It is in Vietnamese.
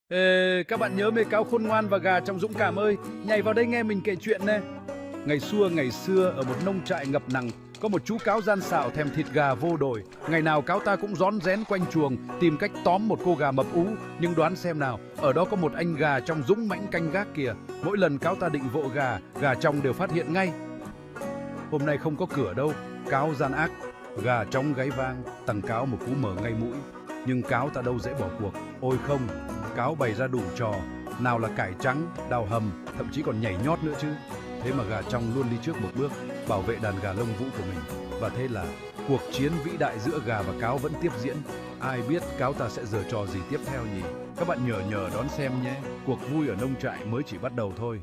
Ê, các bạn nhớ mê cáo khôn ngoan và gà trong dũng cảm ơi, nhảy vào đây nghe mình kể chuyện nè. Ngày xưa ở một nông trại ngập nắng, có một chú cáo gian xạo thèm thịt gà vô đội. Ngày nào cáo ta cũng rón rén quanh chuồng tìm cách tóm một cô gà mập ú. Nhưng đoán xem nào, ở đó có một anh gà trong dũng mãnh canh gác kìa. Mỗi lần cáo ta định vỗ gà, gà trong đều phát hiện ngay. Hôm nay không có cửa đâu, cáo gian ác. Gà trong gáy vang, tằng cáo một cú mở ngay mũi. Nhưng cáo ta đâu dễ bỏ cuộc. Ôi không, cáo bày ra đủ trò. Nào là cải trắng, đào hầm, thậm chí còn nhảy nhót nữa chứ. Thế mà gà trong luôn đi trước một bước, bảo vệ đàn gà lông vũ của mình. Và thế là cuộc chiến vĩ đại giữa gà và cáo vẫn tiếp diễn. Ai biết cáo ta sẽ giở trò gì tiếp theo nhỉ? Các bạn nhớ đón xem nhé. Cuộc vui ở nông trại mới chỉ bắt đầu thôi.